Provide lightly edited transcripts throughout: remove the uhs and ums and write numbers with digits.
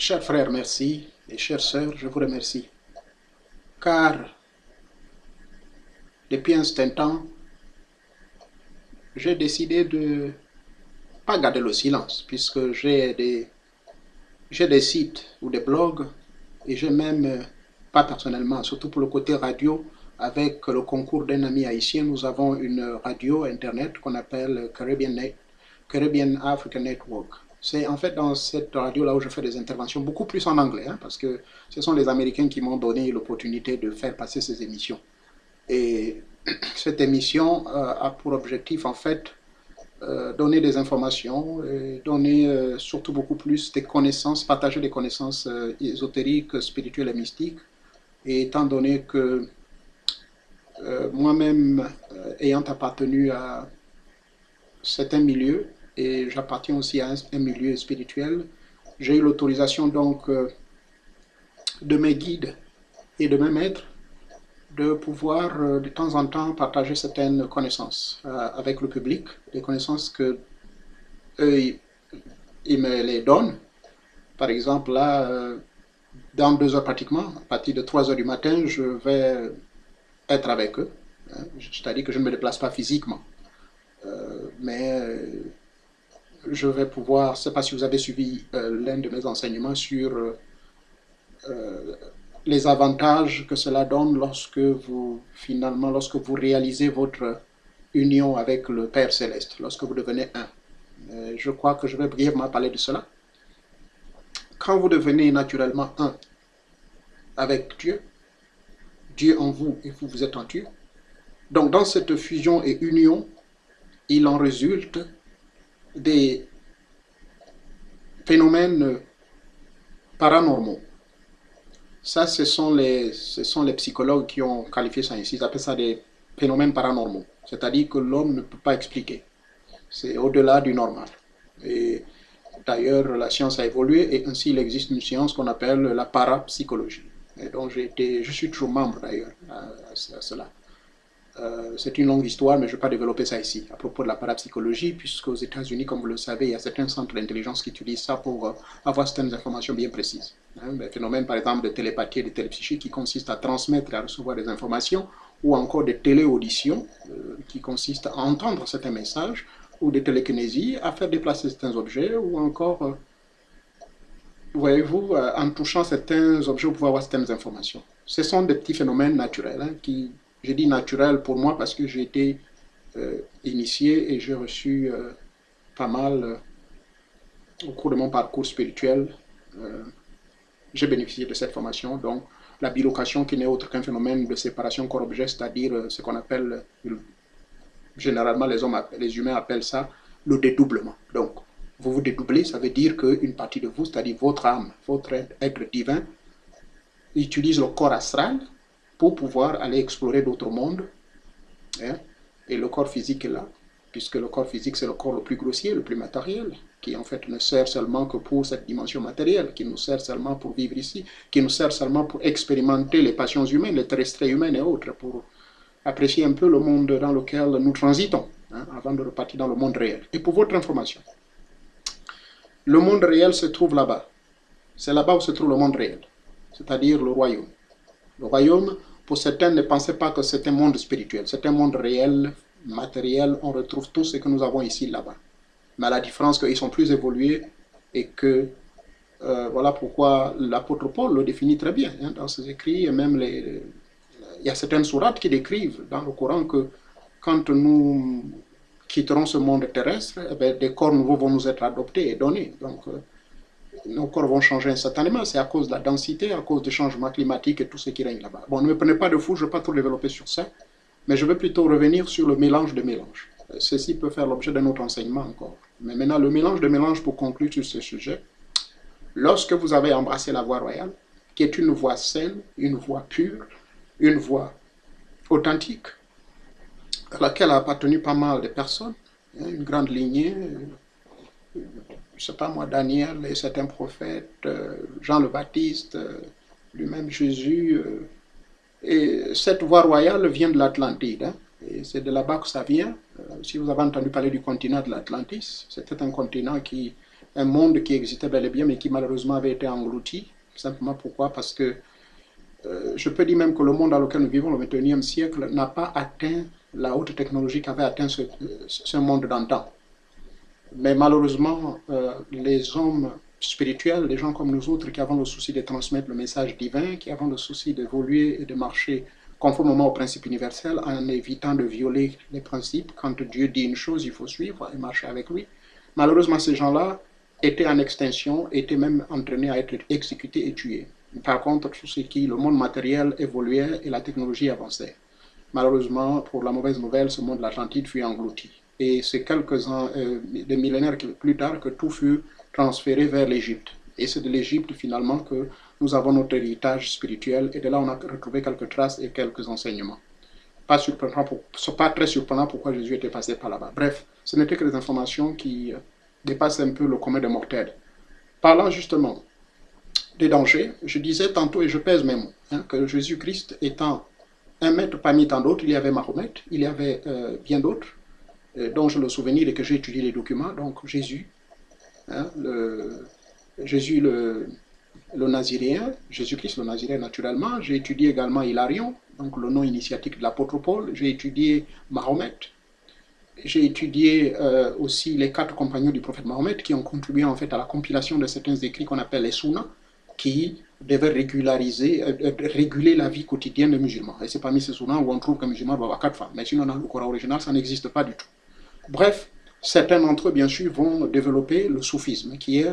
Chers frères, merci, et chères sœurs, je vous remercie. Car depuis un certain temps, j'ai décidé de pas garder le silence, puisque j'ai des sites ou des blogs, et j'ai même, pas personnellement, surtout pour le côté radio, avec le concours d'un ami haïtien, nous avons une radio internet qu'on appelle Caribbean African Network. C'est en fait dans cette radio-là où je fais des interventions, beaucoup plus en anglais, hein, parce que ce sont les Américains qui m'ont donné l'opportunité de faire passer ces émissions. Et cette émission a pour objectif, en fait, donner des informations, et donner surtout beaucoup plus des connaissances, partager des connaissances ésotériques, spirituelles et mystiques. Et étant donné que moi-même, ayant appartenu à certains milieux, et j'appartiens aussi à un milieu spirituel, j'ai eu l'autorisation donc de mes guides et de mes maîtres de pouvoir de temps en temps partager certaines connaissances avec le public, des connaissances que eux, ils me les donnent. Par exemple, là, dans 2 heures pratiquement, à partir de 3 heures du matin, je vais être avec eux. Hein. C'est-à-dire que je ne me déplace pas physiquement. Mais je vais pouvoir, je ne sais pas si vous avez suivi l'un de mes enseignements sur les avantages que cela donne lorsque vous, finalement, lorsque vous réalisez votre union avec le Père Céleste, lorsque vous devenez un. Je crois que je vais brièvement parler de cela. Quand vous devenez naturellement un avec Dieu, Dieu en vous et vous, vous êtes en Dieu, donc dans cette fusion et union, il en résulte des phénomènes paranormaux. Ça, ce sont les psychologues qui ont qualifié ça ici. Ils appellent ça des phénomènes paranormaux. C'est-à-dire que l'homme ne peut pas expliquer. C'est au-delà du normal. Et d'ailleurs, la science a évolué et ainsi il existe une science qu'on appelle la parapsychologie. Et donc je suis toujours membre d'ailleurs à cela. C'est une longue histoire, mais je ne vais pas développer ça ici, à propos de la parapsychologie, puisqu'aux États-Unis, comme vous le savez, il y a certains centres d'intelligence qui utilisent ça pour avoir certaines informations bien précises. Hein, des phénomènes, par exemple, de télépathie et de télépsychie qui consistent à transmettre et à recevoir des informations, ou encore des téléauditions qui consistent à entendre certains messages, ou des télékinésies, à faire déplacer certains objets, ou encore, voyez-vous, en touchant certains objets, vous pouvez avoir certaines informations. Ce sont des petits phénomènes naturels hein, qui... Je dis naturel pour moi parce que j'ai été initié et j'ai reçu pas mal au cours de mon parcours spirituel. J'ai bénéficié de cette formation. Donc, la bilocation qui n'est autre qu'un phénomène de séparation corps-objet, c'est-à-dire ce qu'on appelle, généralement les humains appellent ça le dédoublement. Donc, vous vous dédoublez, ça veut dire qu'une partie de vous, c'est-à-dire votre âme, votre être divin, utilise le corps astral pour pouvoir aller explorer d'autres mondes. Hein, et le corps physique est là, puisque le corps physique, c'est le corps le plus grossier, le plus matériel, qui en fait ne sert seulement que pour cette dimension matérielle, qui nous sert seulement pour vivre ici, qui nous sert seulement pour expérimenter les passions humaines, les terrestres humaines et autres, pour apprécier un peu le monde dans lequel nous transitons, hein, avant de repartir dans le monde réel. Et pour votre information, le monde réel se trouve là-bas. C'est là-bas où se trouve le monde réel, c'est-à-dire le royaume. Le royaume, pour certains, ne pensez pas que c'est un monde spirituel, c'est un monde réel, matériel, on retrouve tout ce que nous avons ici, là-bas. Mais à la différence qu'ils sont plus évolués et que, voilà pourquoi l'apôtre Paul le définit très bien hein, dans ses écrits, et même il y a certaines sourates qui décrivent dans le Coran que quand nous quitterons ce monde terrestre, eh bien, des corps nouveaux vont nous être adoptés et donnés. Donc, nos corps vont changer instantanément, c'est à cause de la densité, à cause des changements climatiques et tout ce qui règne là-bas. Bon, ne me prenez pas de fou, je ne vais pas trop développer sur ça, mais je vais plutôt revenir sur le mélange de mélanges. Ceci peut faire l'objet d'un autre enseignement encore. Mais maintenant, le mélange de mélanges, pour conclure sur ce sujet, lorsque vous avez embrassé la voie royale, qui est une voie saine, une voie pure, une voie authentique, à laquelle a appartenu pas mal de personnes, une grande lignée, je ne sais pas moi, Daniel et certains prophètes, Jean le Baptiste, lui-même Jésus. Et cette voie royale vient de l'Atlantide. Hein, et c'est de là-bas que ça vient. Si vous avez entendu parler du continent de l'Atlantis, c'était un continent qui un monde qui existait bel et bien, mais qui malheureusement avait été englouti. Simplement pourquoi? Parce que je peux dire même que le monde dans lequel nous vivons, le 21e siècle, n'a pas atteint la haute technologie qu'avait atteint ce monde d'antan. Mais malheureusement, les hommes spirituels, les gens comme nous autres qui avons le souci de transmettre le message divin, qui avons le souci d'évoluer et de marcher conformément aux principes universels en évitant de violer les principes. Quand Dieu dit une chose, il faut suivre et marcher avec lui. Malheureusement, ces gens-là étaient en extinction, étaient même entraînés à être exécutés et tués. Par contre, tout ce qui, le monde matériel évoluait et la technologie avançait. Malheureusement, pour la mauvaise nouvelle, ce monde de l'Atlantide fut englouti. Et c'est des millénaires plus tard que tout fut transféré vers l'Égypte. Et c'est de l'Égypte finalement que nous avons notre héritage spirituel. Et de là, on a retrouvé quelques traces et quelques enseignements. Pas très surprenant pourquoi Jésus était passé par là-bas. Bref, ce n'étaient que des informations qui dépassent un peu le commun des mortels. Parlant justement des dangers, je disais tantôt, et je pèse mes mots, que Jésus-Christ étant un maître parmi tant d'autres, il y avait Mahomet, il y avait bien d'autres, dont j'ai le souvenir et que j'ai étudié les documents. Donc Jésus, Jésus le Naziréen, Jésus-Christ le Naziréen naturellement. J'ai étudié également Hilarion, donc le nom initiatique de l'apôtre Paul. J'ai étudié Mahomet. J'ai étudié aussi les 4 compagnons du prophète Mahomet qui ont contribué en fait à la compilation de certains écrits qu'on appelle les Sunnas, qui devaient réguler la vie quotidienne des musulmans. Et c'est parmi ces Sunnas où on trouve qu'un musulman doit avoir 4 femmes. Mais sinon, dans le Coran original, ça n'existe pas du tout. Bref, certains d'entre eux, bien sûr, vont développer le soufisme, qui est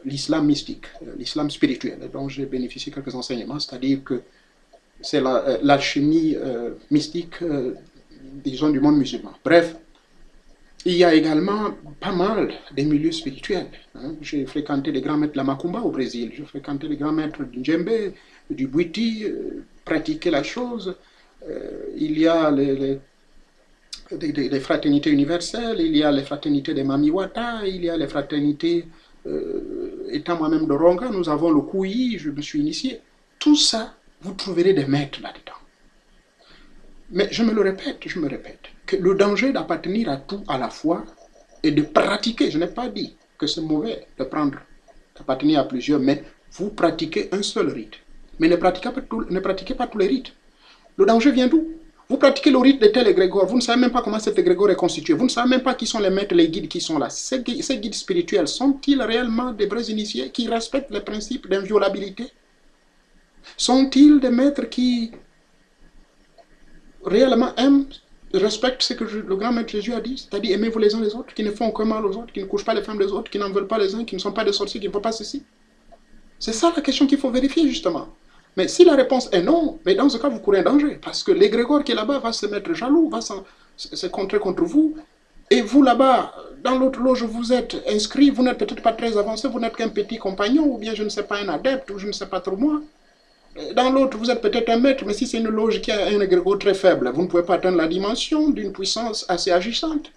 l'islam mystique, l'islam spirituel, dont j'ai bénéficié quelques enseignements, c'est-à-dire que c'est l'alchimie mystique, disons, du monde musulman. Bref, il y a également pas mal des milieux spirituels. J'ai fréquenté les grands maîtres de la Macumba au Brésil, j'ai fréquenté les grands maîtres du Djembe, du Bwiti, pratiqué la chose. Il y a les fraternités universelles, il y a les fraternités des Mamiwata, il y a les fraternités, étant moi-même de Ronga, nous avons le Kouyi, je me suis initié. Tout ça, vous trouverez des maîtres là-dedans. Mais je me répète, que le danger d'appartenir à tout à la fois et de pratiquer, je n'ai pas dit que c'est mauvais d'appartenir à plusieurs, mais vous pratiquez un seul rite. Mais ne pratiquez pas tous les rites. Le danger vient d'où? Vous pratiquez le rite de tel égrégore, vous ne savez même pas comment cet égrégore est constitué, vous ne savez même pas qui sont les maîtres, les guides qui sont là. Ces guides spirituels sont-ils réellement des vrais initiés qui respectent les principes d'inviolabilité? Sont-ils des maîtres qui réellement respectent ce que le grand maître Jésus a dit, c'est-à-dire aimez-vous les uns les autres, qui ne font aucun mal aux autres, qui ne couchent pas les femmes des autres, qui n'en veulent pas les uns, qui ne sont pas des sorciers, qui ne font pas ceci? C'est ça la question qu'il faut vérifier justement. Mais si la réponse est non, mais dans ce cas vous courez un danger, parce que l'égrégore qui est là-bas va se mettre jaloux, va se contrer contre vous, et vous là-bas, dans l'autre loge, vous êtes inscrit, vous n'êtes peut-être pas très avancé, vous n'êtes qu'un petit compagnon, ou bien je ne sais pas un adepte, ou je ne sais pas trop moi. Dans l'autre, vous êtes peut-être un maître, mais si c'est une loge qui a un égrégore très faible, vous ne pouvez pas atteindre la dimension d'une puissance assez agissante.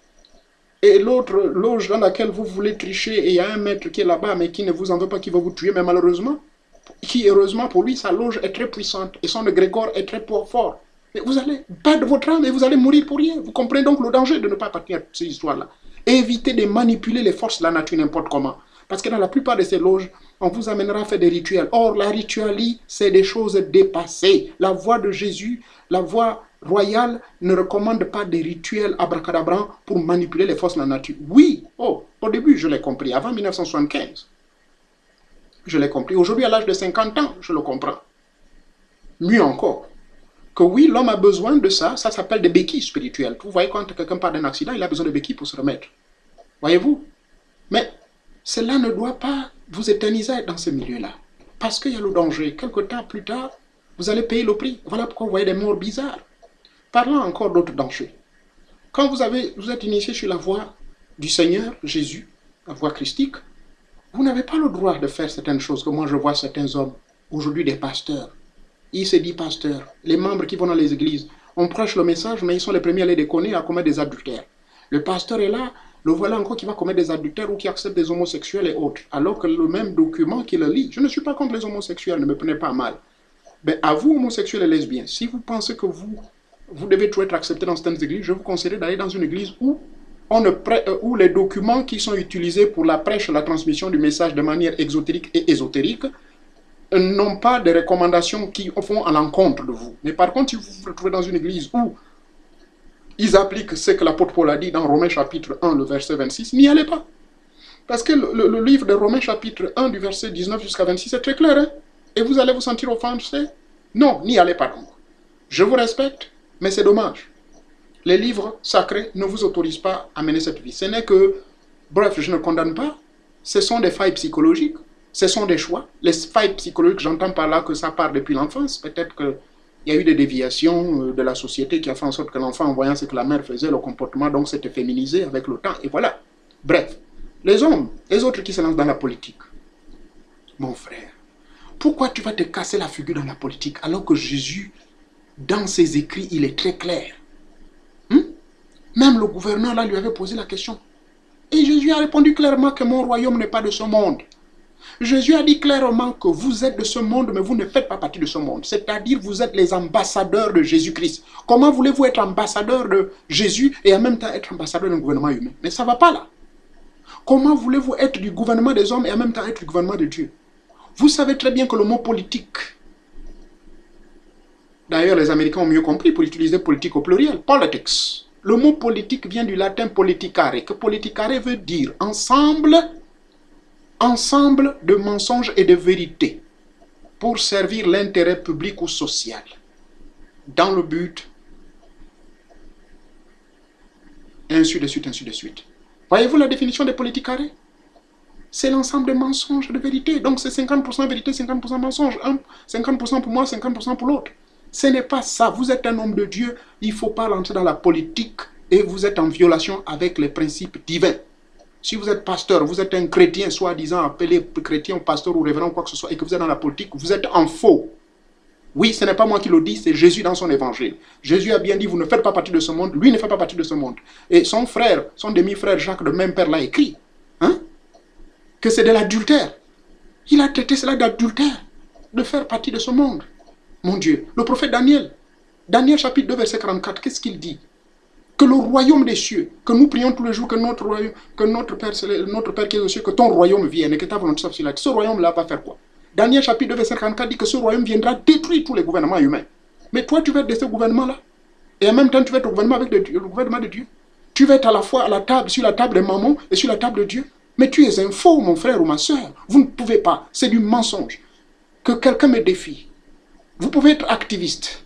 Et l'autre loge dans laquelle vous voulez tricher, et il y a un maître qui est là-bas, mais qui ne vous en veut pas, qui va vous tuer, mais malheureusement, qui heureusement pour lui, sa loge est très puissante, et son égrégore est très fort. Mais vous allez perdre votre âme, et vous allez mourir pour rien. Vous comprenez donc le danger de ne pas appartenir à ces histoires-là. Évitez de manipuler les forces de la nature n'importe comment. Parce que dans la plupart de ces loges, on vous amènera à faire des rituels. Or, la ritualie, c'est des choses dépassées. La voie de Jésus, la voie royale, ne recommande pas des rituels abracadabrants pour manipuler les forces de la nature. Oui, au début, je l'ai compris. Avant 1975, je l'ai compris. Aujourd'hui, à l'âge de 50 ans, je le comprends. Mieux encore, que oui, l'homme a besoin de ça. Ça s'appelle des béquilles spirituelles. Vous voyez, quand quelqu'un part d'un accident, il a besoin de béquilles pour se remettre. Voyez-vous? Mais cela ne doit pas vous éterniser dans ce milieu-là. Parce qu'il y a le danger. Quelque temps plus tard, vous allez payer le prix. Voilà pourquoi vous voyez des morts bizarres. Parlons encore d'autres dangers. Quand vous êtes initié sur la voie du Seigneur Jésus, la voie christique, vous n'avez pas le droit de faire certaines choses que moi je vois certains hommes, aujourd'hui des pasteurs. Ils se disent pasteurs. Les membres qui vont dans les églises, on prêche le message, mais ils sont les premiers à les déconner, à commettre des adultères. Le pasteur est là, le voilà encore qui va commettre des adultères ou qui accepte des homosexuels et autres. Alors que le même document qui le lit, je ne suis pas contre les homosexuels, ne me prenez pas mal. Mais à vous, homosexuels et lesbiens, si vous pensez que vous devez tout être accepté dans certaines églises, je vous conseillerais d'aller dans une église où où les documents qui sont utilisés pour la prêche, la transmission du message de manière exotérique et ésotérique n'ont pas de recommandations qui vont à l'encontre de vous. Mais par contre, si vous vous retrouvez dans une église où ils appliquent ce que l'apôtre Paul a dit dans Romains chapitre 1, le verset 26, n'y allez pas. Parce que le livre de Romains chapitre 1 du verset 19 jusqu'à 26 est très clair. Hein? Et vous allez vous sentir offensé? Non, n'y allez pas donc. Je vous respecte, mais c'est dommage. Les livres sacrés ne vous autorisent pas à mener cette vie. Ce n'est que, bref, je ne condamne pas. Ce sont des failles psychologiques. Ce sont des choix. Les failles psychologiques, j'entends par là que ça part depuis l'enfance. Peut-être qu'il y a eu des déviations de la société qui a fait en sorte que l'enfant, en voyant ce que la mère faisait, le comportement donc s'était féminisé avec le temps. Et voilà. Bref, les hommes, les autres qui se lancent dans la politique. Mon frère, pourquoi tu vas te casser la figure dans la politique alors que Jésus, dans ses écrits, il est très clair. Même le gouverneur là lui avait posé la question. Et Jésus a répondu clairement que mon royaume n'est pas de ce monde. Jésus a dit clairement que vous êtes de ce monde, mais vous ne faites pas partie de ce monde. C'est-à-dire vous êtes les ambassadeurs de Jésus-Christ. Comment voulez-vous être ambassadeur de Jésus et en même temps être ambassadeur d'un gouvernement humain? Mais ça ne va pas là. Comment voulez-vous être du gouvernement des hommes et en même temps être du gouvernement de Dieu? Vous savez très bien que le mot politique, d'ailleurs les Américains ont mieux compris pour utiliser politique au pluriel, politics. Le mot politique vient du latin politicare, que politicare veut dire ensemble de mensonges et de vérités pour servir l'intérêt public ou social dans le but, ainsi de suite, ainsi de suite. Voyez-vous la définition de politicare? C'est l'ensemble de mensonges et de vérités. Donc c'est 50% vérité, 50% mensonge. 50% pour moi, 50% pour l'autre. Ce n'est pas ça. Vous êtes un homme de Dieu. Il ne faut pas rentrer dans la politique et vous êtes en violation avec les principes divins. Si vous êtes pasteur, vous êtes un chrétien, soi-disant appelé chrétien, pasteur ou révérend, quoi que ce soit, et que vous êtes dans la politique, vous êtes en faux. Oui, ce n'est pas moi qui le dis, c'est Jésus dans son évangile. Jésus a bien dit, vous ne faites pas partie de ce monde, lui ne fait pas partie de ce monde. Et son frère, son demi-frère Jacques, de même père, l'a écrit. Hein? Que c'est de l'adultère. Il a traité cela d'adultère, de faire partie de ce monde. Mon Dieu, le prophète Daniel, Daniel chapitre 2, verset 44, qu'est-ce qu'il dit? Que le royaume des cieux, que nous prions tous les jours, que notre Père qui est aux cieux, que ton royaume vienne et que ta volonté soit sur la terre. Ce royaume-là va faire quoi? Daniel chapitre 2, verset 44 dit que ce royaume viendra détruire tous les gouvernements humains. Mais toi, tu vas être de ce gouvernement-là. Et en même temps, tu vas être au gouvernement avec le gouvernement de Dieu. Tu vas être à la fois à la table, sur la table des mamans et sur la table de Dieu. Mais tu es un faux, mon frère ou ma soeur. Vous ne pouvez pas. C'est du mensonge. Que quelqu'un me défie. Vous pouvez être activiste.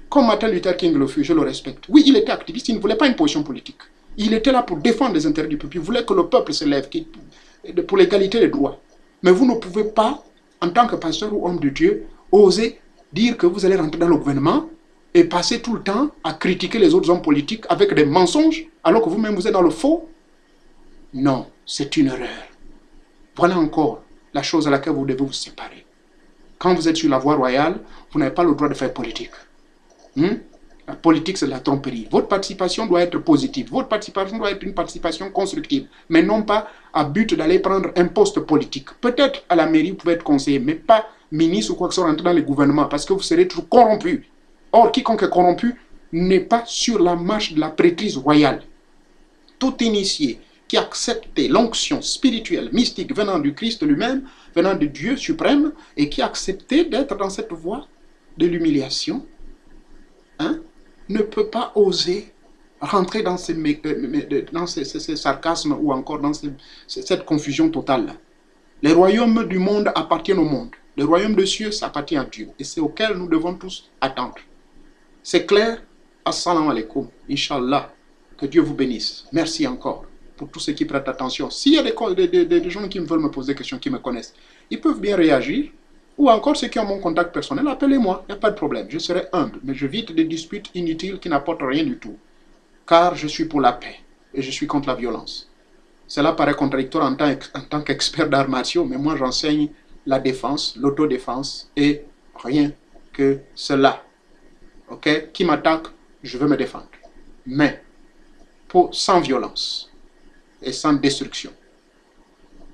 Comme Martin Luther King le fut, je le respecte. Oui, il était activiste, il ne voulait pas une position politique. Il était là pour défendre les intérêts du peuple. Il voulait que le peuple se lève pour l'égalité des droits. Mais vous ne pouvez pas, en tant que pasteur ou homme de Dieu, oser dire que vous allez rentrer dans le gouvernement et passer tout le temps à critiquer les autres hommes politiques avec des mensonges, alors que vous-même vous êtes dans le faux. Non, c'est une erreur. Voilà encore la chose à laquelle vous devez vous séparer. Quand vous êtes sur la voie royale, vous n'avez pas le droit de faire politique. La politique, c'est de la tromperie. Votre participation doit être positive. Votre participation doit être une participation constructive. Mais non pas à but d'aller prendre un poste politique. Peut-être à la mairie, vous pouvez être conseiller, mais pas ministre ou quoi que ce soit rentrer dans le gouvernement parce que vous serez toujours corrompu. Or, quiconque est corrompu n'est pas sur la marche de la prêtrise royale. Tout initié qui acceptait l'onction spirituelle, mystique venant du Christ lui-même, venant de Dieu suprême, et qui acceptait d'être dans cette voie de l'humiliation, ne peut pas oser rentrer dans ces sarcasmes ou encore dans cette confusion totale. Les royaumes du monde appartiennent au monde. Le royaume des cieux, ça appartient à Dieu. Et c'est auquel nous devons tous attendre. C'est clair? Assalamu alaikum. Inch'Allah. Que Dieu vous bénisse. Merci encore pour tous ceux qui prêtent attention. S'il y a des gens qui veulent me poser des questions, qui me connaissent, ils peuvent bien réagir. Ou encore ceux qui ont mon contact personnel, appelez-moi, il n'y a pas de problème. Je serai humble, mais j'évite des disputes inutiles qui n'apportent rien du tout. Car je suis pour la paix et je suis contre la violence. Cela paraît contradictoire en tant qu'expert d'arts martiaux, mais moi j'enseigne la défense, l'autodéfense et rien que cela. Ok? Qui m'attaque, je veux me défendre. Mais sans violence et sans destruction.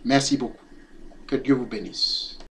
Merci beaucoup. Que Dieu vous bénisse.